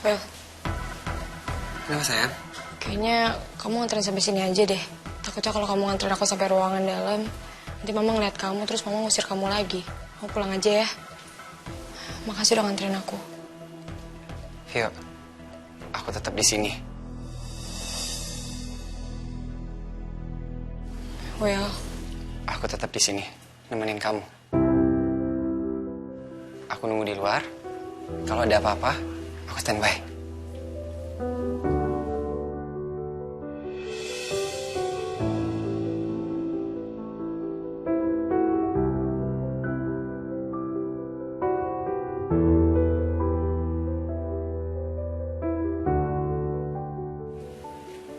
Well, Kenapa sayang? kayaknya kamu nganterin sampai sini aja deh. Takutnya kalau kamu nganterin aku sampai ruangan dalam, nanti mama ngeliat kamu terus mama ngusir kamu lagi. Kamu pulang aja ya. Makasih udah nganterin aku. Yuk, aku tetap di sini. Well, Aku tetap di sini, nemenin kamu. Aku nunggu di luar. Kalau ada apa-apa, aku standby.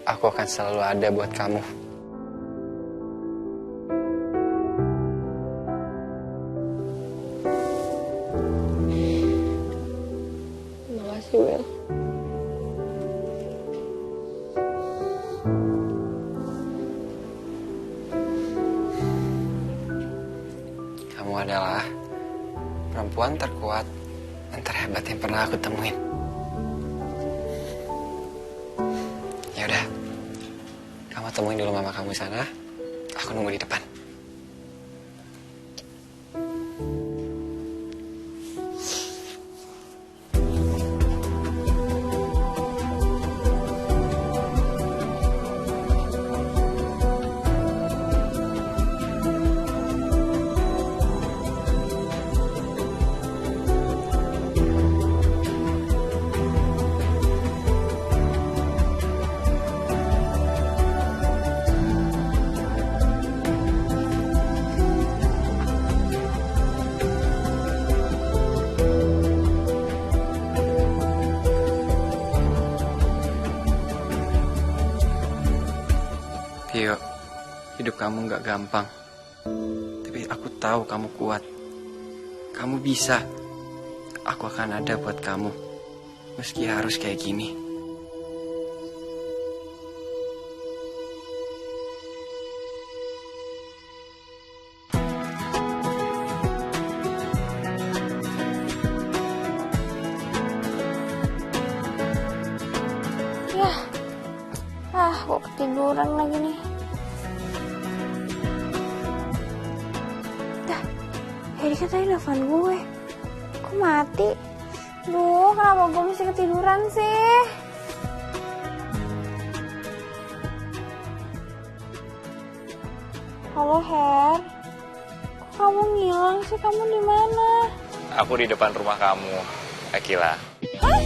Aku akan selalu ada buat kamu. makasih Will. Kamu adalah perempuan terkuat dan terhebat yang pernah aku temuin. Ya udah, kamu temuin dulu mama kamu sana. Aku nunggu di depan. Tio, hidup kamu gak gampang. Tapi aku tahu kamu kuat. Kamu bisa. Aku akan ada buat kamu. Meski harus kayak gini. Kok ketiduran lagi nih. Hedi kan tadi nelfon gue. Kok mati? Duh, kenapa gue mesti ketiduran sih? Halo Her, kok kamu ngilang sih? Kamu di mana? Aku di depan rumah kamu, Akila. Hah?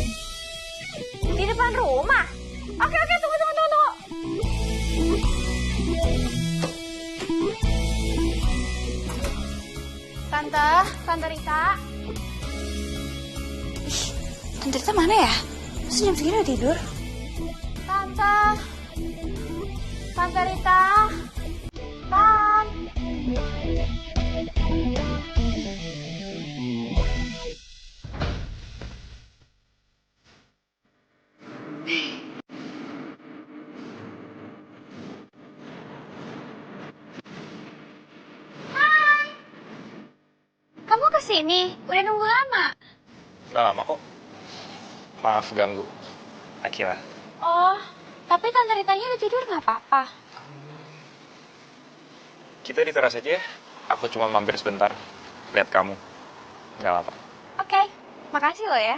Di depan rumah? Oke, tunggu. Tante Rita. Ih, Tante Rita mana ya? Masa jam segini udah tidur? Tante Rita. Kamu kesini? Udah nunggu lama? Gak lama kok. Maaf ganggu, Akila. Oh, tapi Tante Ritanya udah tidur nggak apa-apa? Kita di teras aja ya. Aku cuma mampir sebentar. Lihat kamu. Gak lama. Oke, makasih lo ya.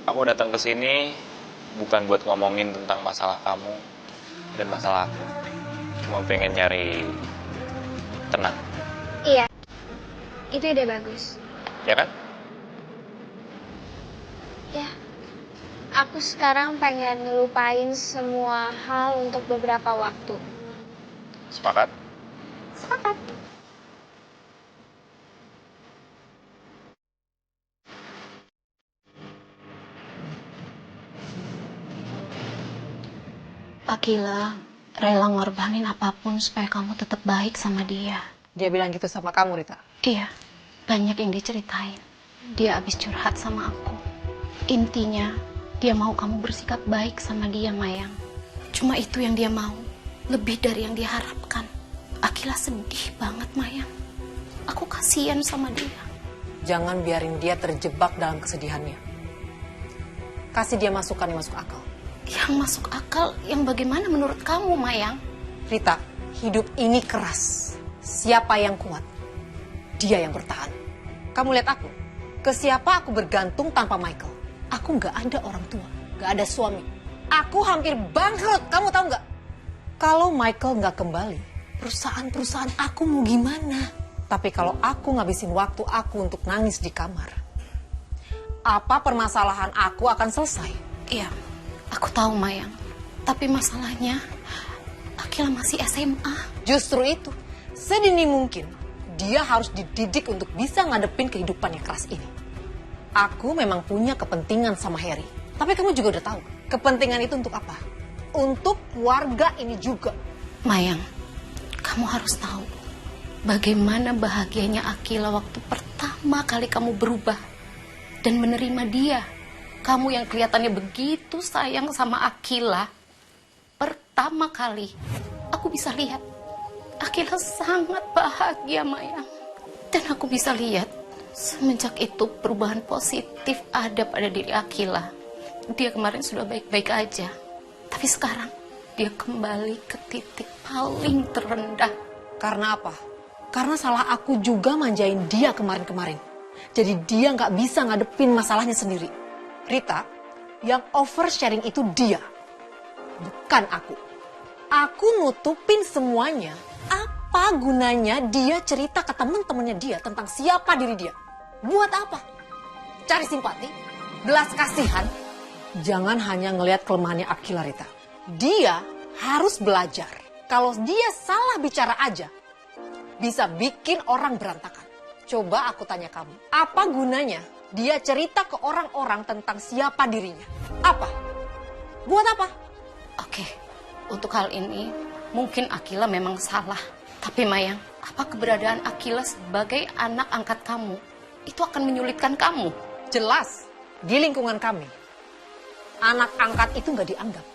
Aku datang ke sini bukan buat ngomongin tentang masalah kamu dan masalah aku. Cuma pengen nyari tenang. Iya, itu ide bagus. Ya kan? Ya, aku sekarang pengen ngelupain semua hal untuk beberapa waktu. Sepakat? Sepakat. Akila rela ngorbanin apapun supaya kamu tetap baik sama dia. Dia bilang gitu sama kamu, Rita? Iya, banyak yang diceritain. Dia abis curhat sama aku. Intinya, dia mau kamu bersikap baik sama dia, Mayang. Cuma itu yang dia mau, lebih dari yang dia harapkan. Akila sedih banget, Mayang. Aku kasihan sama dia. Jangan biarin dia terjebak dalam kesedihannya. Kasih dia masukan yang masuk akal. Yang masuk akal, yang bagaimana menurut kamu, Mayang? Rita, hidup ini keras. Siapa yang kuat? Dia yang bertahan. Kamu lihat aku. Ke siapa aku bergantung tanpa Michael? Aku nggak ada orang tua, nggak ada suami. Aku hampir bangkrut, kamu tahu nggak? Kalau Michael nggak kembali, perusahaan aku mau gimana? Tapi kalau aku ngabisin waktu aku untuk nangis di kamar, apa permasalahan aku akan selesai? Iya, aku tahu, Mayang. Tapi masalahnya, Akila masih SMA. Justru itu, sedini mungkin dia harus dididik untuk bisa ngadepin kehidupan yang keras ini. Aku memang punya kepentingan sama Harry. Tapi kamu juga udah tahu, kepentingan itu untuk apa? Untuk keluarga ini juga. Mayang, kamu harus tahu bagaimana bahagianya Akila waktu pertama kali kamu berubah dan menerima dia. Kamu yang kelihatannya begitu sayang sama Akila. Pertama kali aku bisa lihat Akila sangat bahagia, Mayang. Dan aku bisa lihat semenjak itu perubahan positif ada pada diri Akila. Dia kemarin sudah baik-baik aja. Tapi sekarang dia kembali ke titik paling terendah. Karena apa? Karena salah aku juga manjain dia kemarin-kemarin. Jadi dia nggak bisa ngadepin masalahnya sendiri. Rita, yang oversharing itu dia. Bukan aku. Aku nutupin semuanya. Apa gunanya dia cerita ke teman-temannya dia tentang siapa diri dia? Buat apa? Cari simpati? Belas kasihan? Jangan hanya ngelihat kelemahannya Akila, Rita. Dia harus belajar. Kalau dia salah bicara aja, bisa bikin orang berantakan. Coba aku tanya kamu, apa gunanya dia cerita ke orang-orang tentang siapa dirinya? Apa? Buat apa? Oke, untuk hal ini mungkin Akila memang salah. Tapi Mayang, apa keberadaan Akila sebagai anak angkat kamu itu akan menyulitkan kamu? Jelas, di lingkungan kami, anak angkat itu nggak dianggap.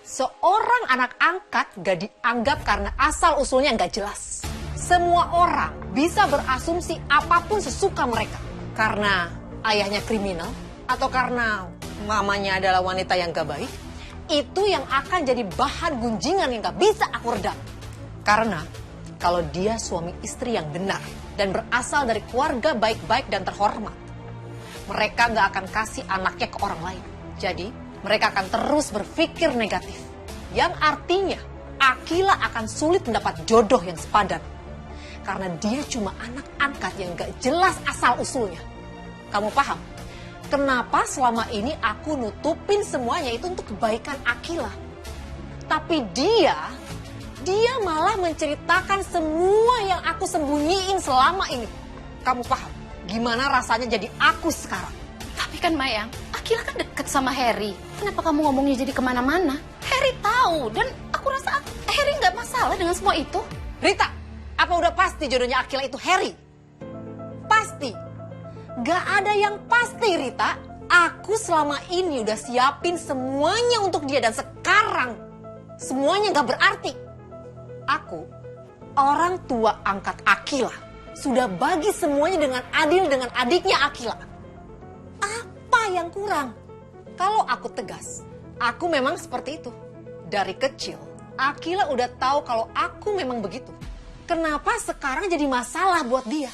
Seorang anak angkat nggak dianggap karena asal-usulnya nggak jelas. Semua orang bisa berasumsi apapun sesuka mereka. Karena ayahnya kriminal, atau karena mamanya adalah wanita yang gak baik, itu yang akan jadi bahan gunjingan yang gak bisa aku redam. Karena kalau dia suami istri yang benar dan berasal dari keluarga baik-baik dan terhormat, mereka gak akan kasih anaknya ke orang lain. Jadi mereka akan terus berpikir negatif. Yang artinya Akila akan sulit mendapat jodoh yang sepadan. Karena dia cuma anak angkat yang gak jelas asal-usulnya. Kamu paham? Kenapa selama ini aku nutupin semuanya itu untuk kebaikan Akila? Tapi dia malah menceritakan semua yang aku sembunyiin selama ini. Kamu paham? Gimana rasanya jadi aku sekarang? Tapi kan Mayang, Akila kan deket sama Harry. Kenapa kamu ngomongnya jadi kemana-mana? Harry tahu dan aku rasa Harry nggak masalah dengan semua itu. Rita, apa udah pasti jodohnya Akila itu Harry? Pasti. Gak ada yang pasti, Rita. Aku selama ini udah siapin semuanya untuk dia dan sekarang semuanya gak berarti. Aku, orang tua angkat Akila, sudah bagi semuanya dengan adil dengan adiknya Akila. Apa yang kurang? Kalau aku tegas, aku memang seperti itu. Dari kecil, Akila udah tahu kalau aku memang begitu. Kenapa sekarang jadi masalah buat dia?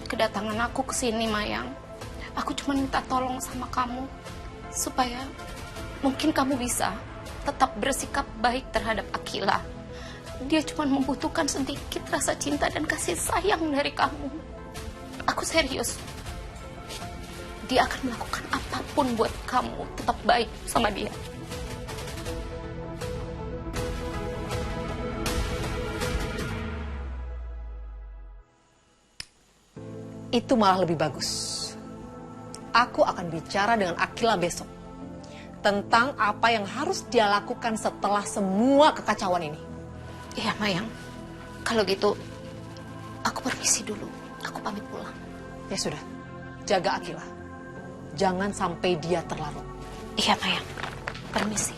Kedatangan aku ke sini, Mayang, aku cuma minta tolong sama kamu supaya mungkin kamu bisa tetap bersikap baik terhadap Akila. Dia cuma membutuhkan sedikit rasa cinta dan kasih sayang dari kamu. Aku serius. Dia akan melakukan apapun buat kamu tetap baik sama dia. Itu malah lebih bagus. Aku akan bicara dengan Akila besok. tentang apa yang harus dia lakukan setelah semua kekacauan ini. Iya, Mayang. Kalau gitu, aku permisi dulu. Aku pamit pulang. Ya sudah, jaga Akila. Jangan sampai dia terlarut. Iya, Mayang. Permisi.